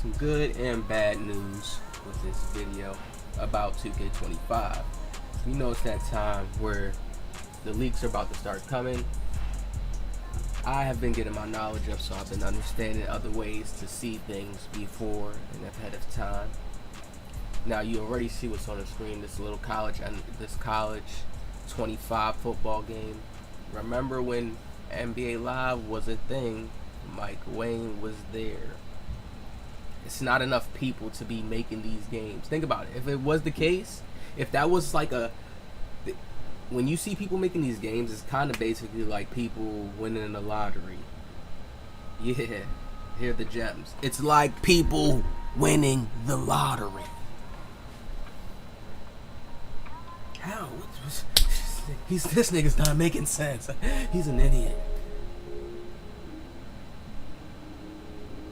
some good and bad news with this video about 2K25. You know, it's that time where the leaks are about to start coming. I have been getting my knowledge up, so I've been understanding other ways to see things before and ahead of time. Now you already see what's on the screen, this little college 25 football game. Remember when NBA Live was a thing? Mike Wayne was there. It's not enough people to be making these games. Think about it. If it was the case, if that was like when you see people making these games, it's kind of basically like people winning the lottery. Yeah, here are the gems. It's like people winning the lottery. How? This nigga's not making sense. He's an idiot.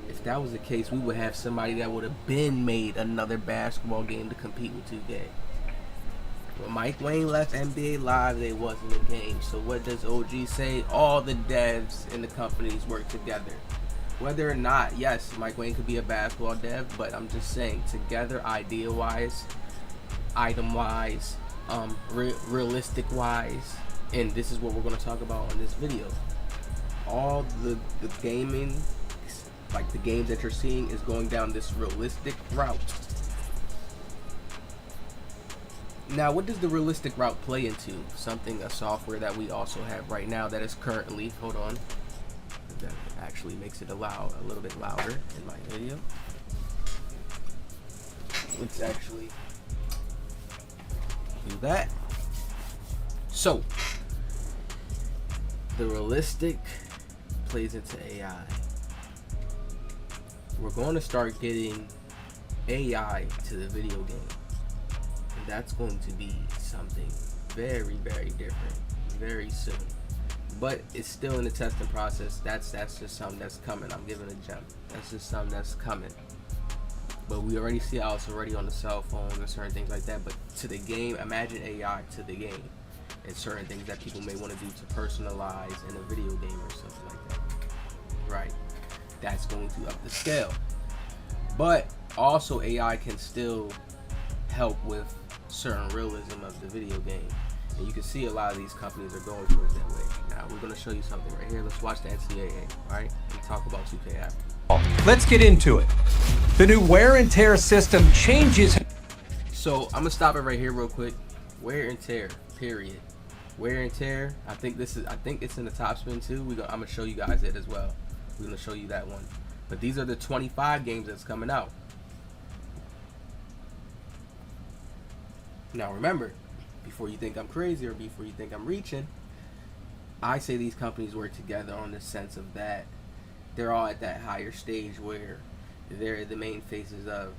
If that was the case, we would have somebody that would have been made another basketball game to compete with 2K. When Mike Wayne left NBA Live, they wasn't a game. So what does OG say? All the devs in the companies work together. Whether or not, yes, Mike Wayne could be a basketball dev, but I'm just saying, together, idea-wise, item-wise, realistic-wise, and this is what we're going to talk about on this video. All the gaming, like the games that you're seeing, is going down this realistic route. Now, what does the realistic route play into? A software that we also have right now that is currently, hold on, that actually makes it a little bit louder in my video. Let's actually do that. So, the realistic plays into AI. We're going to start getting AI to the video game. And that's going to be something very, very different very soon. But it's still in the testing process. That's just something that's coming. I'm giving a gem. That's just something that's coming. But we already see how it's already on the cell phones and certain things like that. But to the game, imagine AI to the game. And certain things that people may want to do to personalize in a video game or something like that. Right. That's going to up the scale. But also AI can still help with certain realism of the video game. And you can see a lot of these companies are going towards that way. Now we're going to show you something right here. Let's watch the NCAA, right? And talk about 2K after. Let's get into it. The new wear and tear system changes. So I'm gonna stop it right here real quick. Wear and tear, period. Wear and tear. I think it's in the top spin too. I'm gonna show you guys it as well. We're gonna show you that one. But these are the 25 games that's coming out. Now remember, before you think I'm crazy or before you think I'm reaching, I say these companies work together on the sense of that they're all at that higher stage where they're the main faces of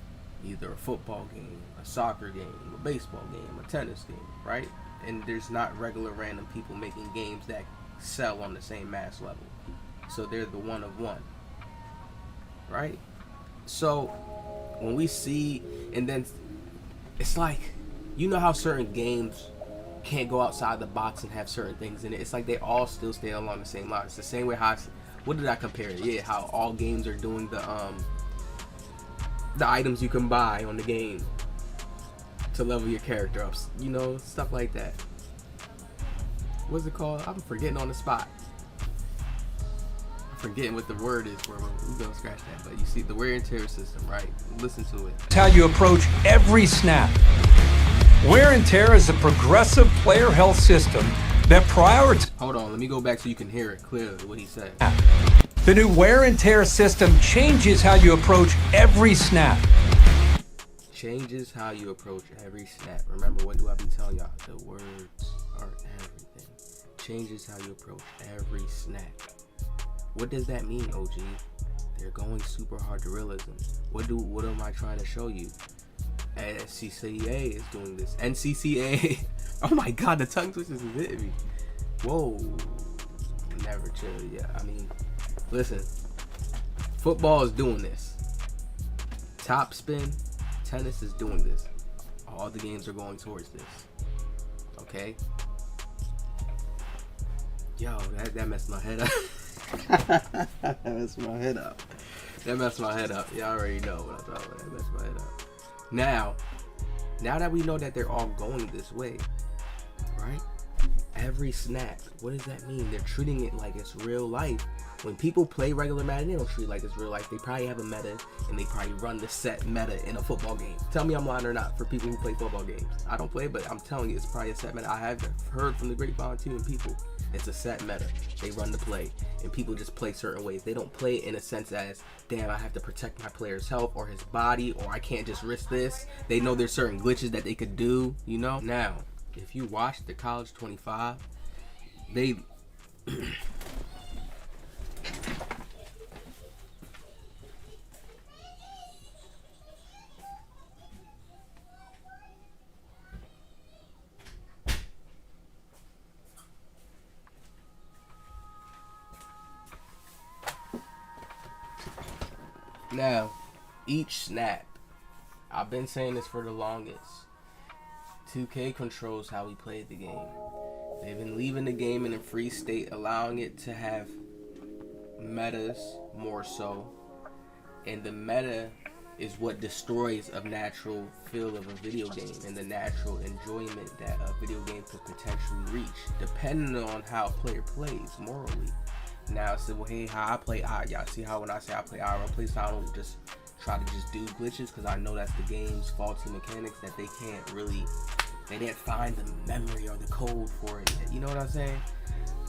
either a football game, a soccer game, a baseball game, a tennis game, right? And there's not regular random people making games that sell on the same mass level. So they're the one of one, right? So when we see, and then it's like, you know how certain games can't go outside the box and have certain things in it. It's like they all still stay along the same line. It's the same way how what did I compare it? Yeah, how all games are doing the items you can buy on the game to level your character up. You know, stuff like that. What's it called? I'm forgetting on the spot. I'm forgetting what the word is for it. We're gonna scratch that. But you see the wear and tear system, right? Listen to it. It's how you approach every snap. Wear and tear is a progressive player health system that prioritizes. Hold on, let me go back so you can hear it clearly what he said. The new wear and tear system changes how you approach every snap. Changes how you approach every snap. Remember, what do I be telling y'all? The words are everything. Changes how you approach every snap. What does that mean, OG? They're going super hard to realism. What am I trying to show you? NCCA is doing this. NCCA. Oh my God, the tongue twisters is hitting me. Whoa. Never chill. Yeah, I mean, listen. Football is doing this. Top spin. Tennis is doing this. All the games are going towards this. Okay? Yo, that messed my head up. That messed my head up. That messed my head up. Y'all already know what I'm talking about. That messed my head up. Now that we know that they're all going this way, right? Every snap, what does that mean? They're treating it like it's real life. When people play regular Madden, they don't treat it like it's real life. They probably have a meta, and they probably run the set meta in a football game. Tell me I'm lying or not for people who play football games. I don't play, but I'm telling you, it's probably a set meta. I have heard from the grapevine too, and people, it's a set meta. They run the play, and people just play certain ways. They don't play it in a sense as, damn, I have to protect my player's health or his body, or I can't just risk this. They know there's certain glitches that they could do, you know? Now, if you watch the College 25, they... Now, each snap, I've been saying this for the longest, 2K controls how we play the game. They've been leaving the game in a free state, allowing it to have metas more so. And the meta is what destroys a natural feel of a video game and the natural enjoyment that a video game could potentially reach, depending on how a player plays morally. Now, so well, hey, how I play, y'all see how when I say I play IRL play style, I don't just try to just do glitches, because I know that's the game's faulty mechanics that they didn't find the memory or the code for it yet. You know what I'm saying?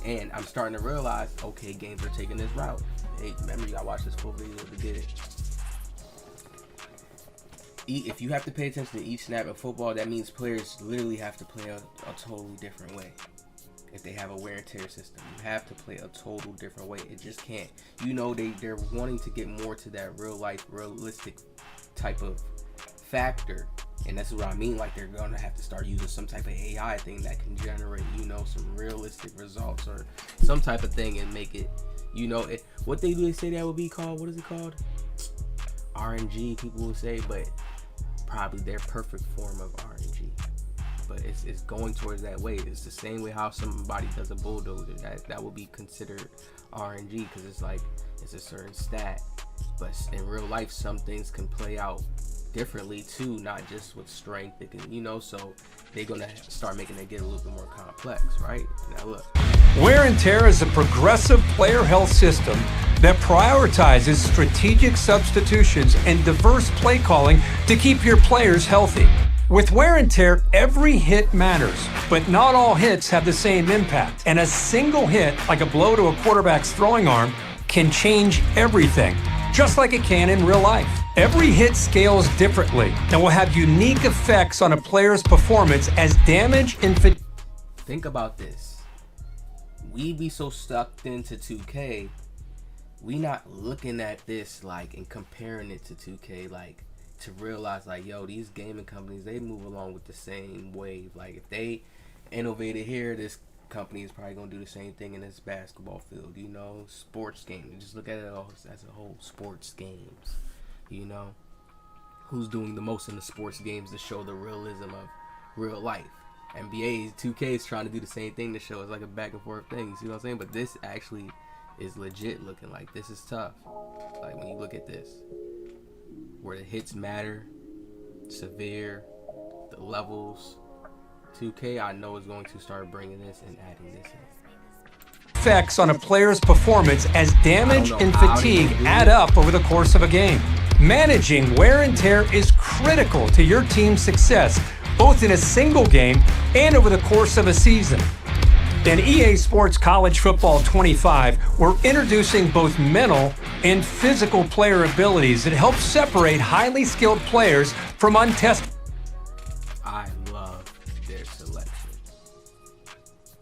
And I'm starting to realize, okay, games are taking this route. Hey, remember, you gotta watch this full video to get it. If you have to pay attention to each snap of football, that means players literally have to play a totally different way. If they have a wear and tear system, you have to play a total different way. It just can't. You know, they're wanting to get more to that real life, realistic type of factor. And that's what I mean. Like, they're gonna have to start using some type of AI thing that can generate, you know, some realistic results or some type of thing and make it, you know, what do they say that would be called? What is it called? RNG, people will say, but probably their perfect form of RNG. But it's going towards that way. It's the same way how somebody does a bulldozer. That would be considered RNG, because it's like it's a certain stat. But in real life, some things can play out differently too, not just with strength. They can, you know, so they're gonna start making it get a little bit more complex, right? Now look. Wear and tear is a progressive player health system that prioritizes strategic substitutions and diverse play calling to keep your players healthy. With wear and tear, every hit matters, but not all hits have the same impact. And a single hit, like a blow to a quarterback's throwing arm, can change everything, just like it can in real life. Every hit scales differently and will have unique effects on a player's performance as damage and fatigue. Think about this. We be so stuck into 2K, we not looking at this like and comparing it to 2K, like, to realize like, yo, these gaming companies, they move along with the same wave. Like, if they innovated here, this company is probably gonna do the same thing in this basketball field, you know, sports game. Just look at it all as a whole, sports games, you know, who's doing the most in the sports games to show the realism of real life. NBA 2K is trying to do the same thing to show it's like a back and forth thing, you see what I'm saying? But this actually is legit looking like this is tough. Like, when you look at this, where the hits matter, severe, the levels. 2K, I know, is going to start bringing this and adding this in. Effects on a player's performance as damage and fatigue add up over the course of a game. Managing wear and tear is critical to your team's success, both in a single game and over the course of a season. In EA Sports College Football 25, we're introducing both mental and physical player abilities that help separate highly skilled players from untested. I love their selection.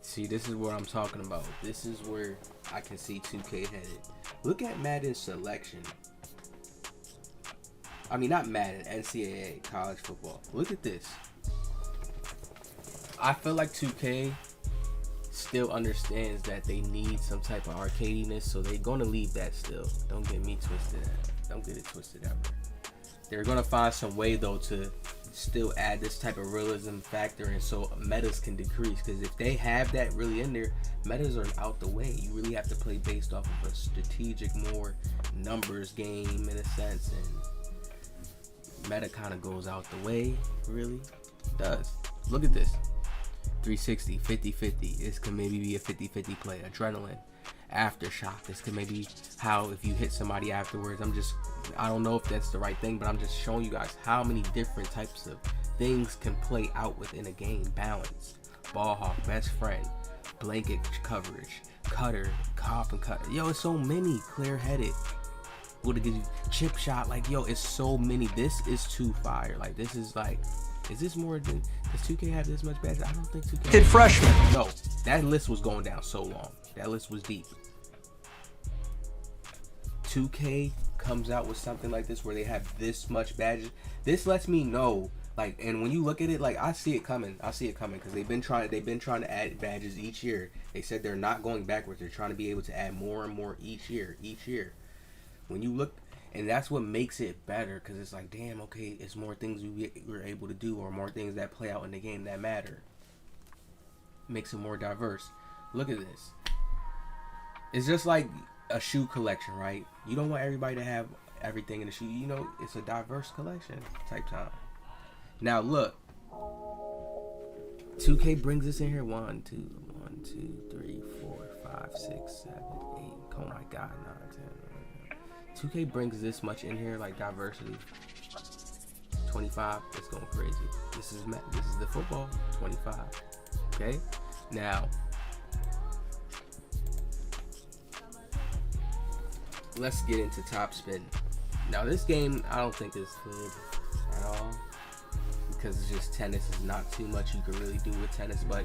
See, this is what I'm talking about. This is where I can see 2K headed. Look at Madden's selection. I mean, not Madden, NCAA, college football. Look at this. I feel like 2K still understands that they need some type of arcadiness, so they're gonna leave that still. Don't get me twisted. Don't get it twisted ever. They're gonna find some way though to still add this type of realism factor, and so metas can decrease. Because if they have that really in there, metas are out the way. You really have to play based off of a strategic, more numbers game in a sense, and meta kind of goes out the way. Really, it does. Look at this. 360, 50-50. This could maybe be a 50-50 play. Adrenaline, aftershock. This could maybe how if you hit somebody afterwards. I don't know if that's the right thing, but I'm just showing you guys how many different types of things can play out within a game. Balance, ball hawk, best friend, blanket coverage, cutter, cop and cutter. Yo, it's so many. Clear-headed. What it gives you, chip shot. Like, yo, it's so many. This is too fire. Like, this is like, is this more than, does 2K have this much bad? I don't think 2K Kid freshman. No, that list was going down so long. That list was deep. 2K comes out with something like this where they have this much badges. This lets me know, like, and when you look at it, like, I see it coming because they've been trying to add badges each year. They said they're not going backwards. They're trying to be able to add more and more each year. When you look, and that's what makes it better, because it's like, damn, okay, it's more things we're able to do, or more things that play out in the game that matter. Makes it more diverse. Look at this. It's just like a shoe collection, right? You don't want everybody to have everything in the shoe. You know, it's a diverse collection type time. Now look, 2K brings this in here. 1, 2, 3, 4, 5, 6, 7, 8. Oh my God, 9, 10. 2K brings this much in here, like diversity. 25, it's going crazy. This is the football. 25. Okay, now let's get into top spin. Now this game I don't think is good at all, because it's just tennis is not too much you can really do with tennis. But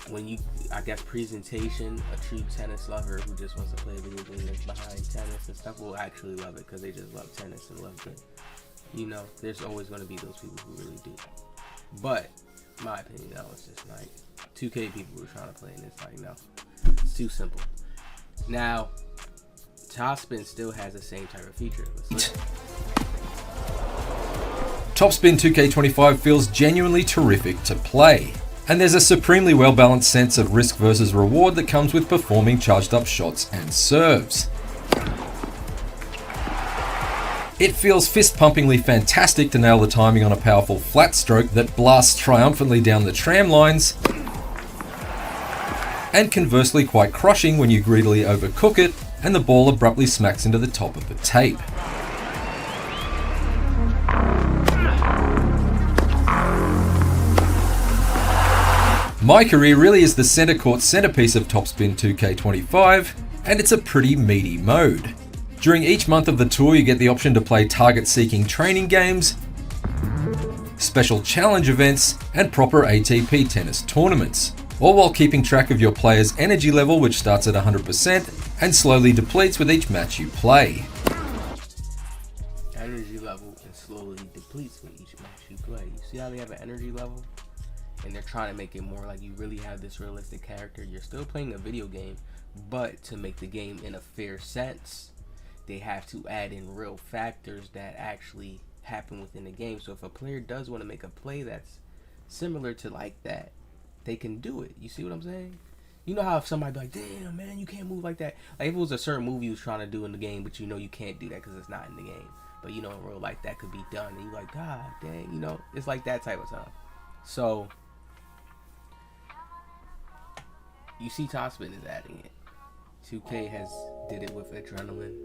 when you, I guess, presentation, a true tennis lover who just wants to play a video game that's behind tennis and stuff will actually love it, because they just love tennis and love it. You know, there's always going to be those people who really do. But in my opinion, that was just like 2K people were trying to play, and it's like, no, it's too simple. Now Topspin still has the same type of feature. Topspin 2K25 feels genuinely terrific to play, and there's a supremely well-balanced sense of risk versus reward that comes with performing charged up shots and serves. It feels fist-pumpingly fantastic to nail the timing on a powerful flat stroke that blasts triumphantly down the tram lines, and conversely quite crushing when you greedily overcook it and the ball abruptly smacks into the top of the tape. My career really is the center court centerpiece of Topspin 2K25, and it's a pretty meaty mode. During each month of the tour, you get the option to play target-seeking training games, special challenge events, and proper ATP tennis tournaments, all while keeping track of your player's energy level, which starts at 100% and slowly depletes with each match you play. Energy level and slowly depletes with each match you play. You see how they have an energy level? And they're trying to make it more like you really have this realistic character. You're still playing a video game, but to make the game in a fair sense, they have to add in real factors that actually happen within the game. So if a player does want to make a play that's similar to like that, they can do it. You see what I'm saying? You know how if somebody be like, damn man, you can't move like that. Like if it was a certain move you was trying to do in the game, but you know you can't do that because it's not in the game. But you know in real life that could be done, and you're like, God dang, you know, it's like that type of stuff. So you see Topspin is adding it. 2K has did it with Adrenaline.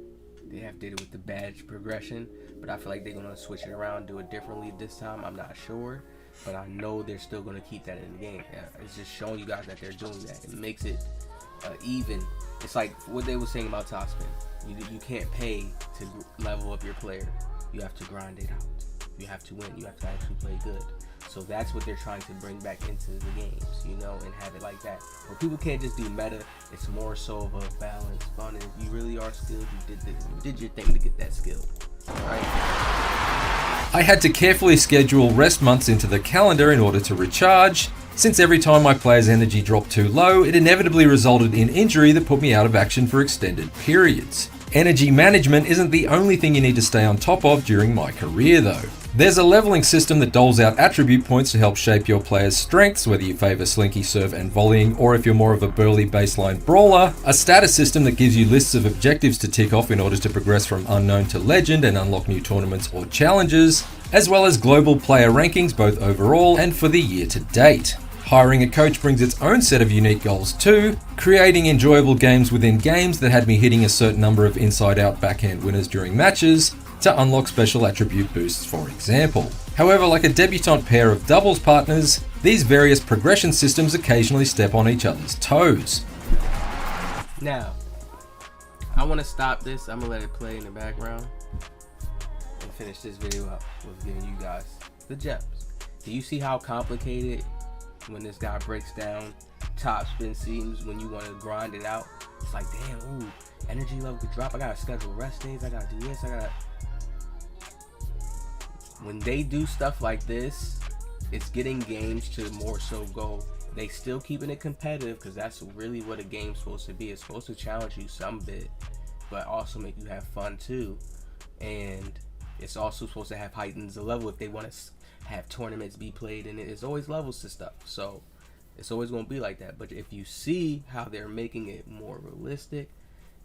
They have did it with the badge progression, but I feel like they're gonna switch it around, do it differently this time. I'm not sure, but I know they're still gonna keep that in the game. It's just showing you guys that they're doing that. It makes it even. It's like what they were saying about Topspin. You can't pay to level up your player. You have to grind it out. You have to win. You have to actually play good. So that's what they're trying to bring back into the games, you know, and have it like that. Where people can't just do meta. It's more so of a balance, fun. And if you really are skilled, you did your thing to get that skill. Right? I had to carefully schedule rest months into the calendar in order to recharge, since every time my player's energy dropped too low, it inevitably resulted in injury that put me out of action for extended periods. Energy management isn't the only thing you need to stay on top of during My Career though. There's a leveling system that doles out attribute points to help shape your player's strengths, whether you favour slinky serve and volleying, or if you're more of a burly baseline brawler, a status system that gives you lists of objectives to tick off in order to progress from unknown to legend and unlock new tournaments or challenges, as well as global player rankings both overall and for the year to date. Hiring a coach brings its own set of unique goals too, creating enjoyable games within games that had me hitting a certain number of inside-out backhand winners during matches, to unlock special attribute boosts for example. However, like a debutante pair of doubles partners, these various progression systems occasionally step on each other's toes. Now, I want to stop this. I'm going to let it play in the background and finish this video up with giving you guys the gems. Do you see how complicated when this guy breaks down top spin seems when you want to grind it out? It's like, damn, ooh, energy level could drop. I got to schedule rest days. I got to do this. When they do stuff like this, it's getting games to more so go. They still keeping it competitive because that's really what a game's supposed to be. It's supposed to challenge you some bit, but also make you have fun too. And it's also supposed to have heightens the level if they want to have tournaments be played in it. It's always levels to stuff, so it's always going to be like that. But if you see how they're making it more realistic,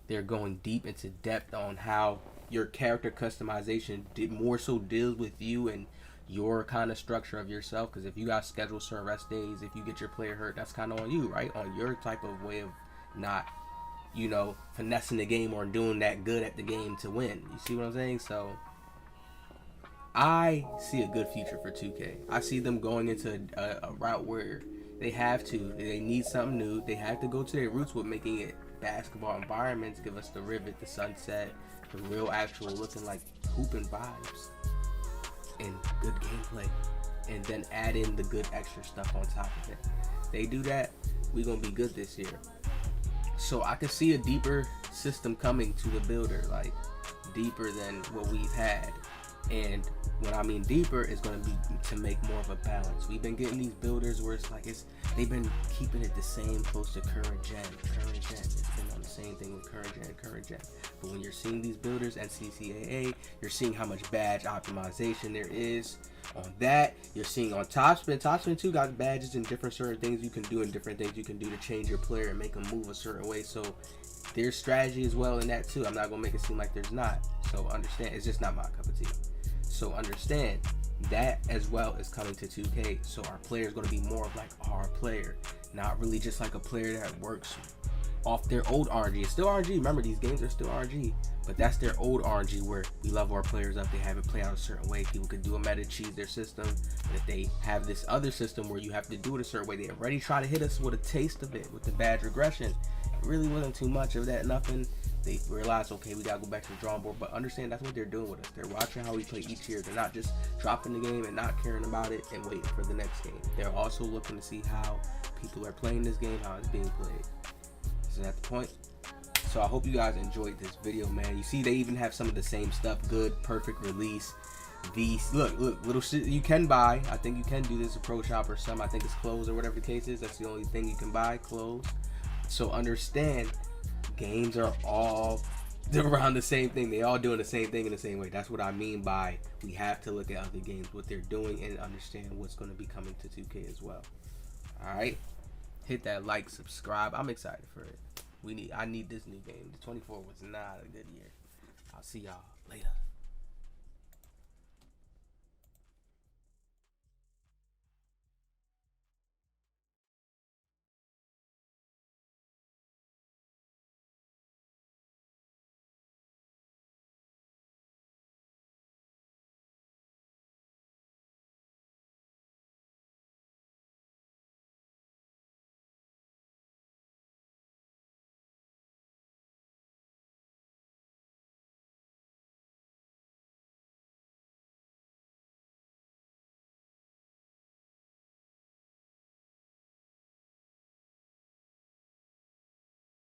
they're going deep into depth on how your character customization more so deals with you and your kind of structure of yourself. Because if you got scheduled certain rest days, if you get your player hurt, that's kind of on you, right? On your type of way of not, you know, finessing the game or doing that good at the game to win. You see what I'm saying? So I see a good future for 2K. I see them going into a route where they need something new. They have to go to their roots with making it basketball environments, give us the rivet, the sunset, the real actual looking like hooping vibes and good gameplay, and then add in the good extra stuff on top of it. They do that, we're gonna be good this year. So I can see a deeper system coming to the builder, like deeper than what we've had. And what I mean deeper is going to be to make more of a balance. We've been getting these builders where it's like they've been keeping it the same close to current gen. It's been on the same thing with current gen. But when you're seeing these builders, NCCAA, you're seeing how much badge optimization there is on that. You're seeing on Topspin. Topspin 2 got badges and different certain things you can do and different things you can do to change your player and make them move a certain way. So there's strategy as well in that too. I'm not going to make it seem like there's not. So understand, it's just not my cup of tea. So understand that as well is coming to 2K. So our player is going to be more of like our player, not really just like a player that works off their old RNG. It's still RNG. Remember, these games are still RNG, but that's their old RNG where we level our players up. They have it play out a certain way. People could do a meta, cheese their system. And if they have this other system where you have to do it a certain way, they already try to hit us with a taste of it with the badge regression. It really wasn't too much of that, nothing. They realize, okay, we gotta go back to the drawing board, but understand that's what they're doing with us. They're watching how we play each year. They're not just dropping the game and not caring about it and waiting for the next game. They're also looking to see how people are playing this game, how it's being played. So that's the point. So I hope you guys enjoyed this video, man. You see, they even have some of the same stuff. Good, perfect release. These look, little shit you can buy. I think you can do this at Pro Shop or some. I think it's clothes or whatever the case is. That's the only thing you can buy, clothes. So understand, games are all around the same thing. They all doing the same thing in the same way. That's what I mean by we have to look at other games, what they're doing, and understand what's going to be coming to 2K as well. All right, hit that like, subscribe. I'm excited for it. I need this new game. The 24 was not a good year. I'll see y'all later.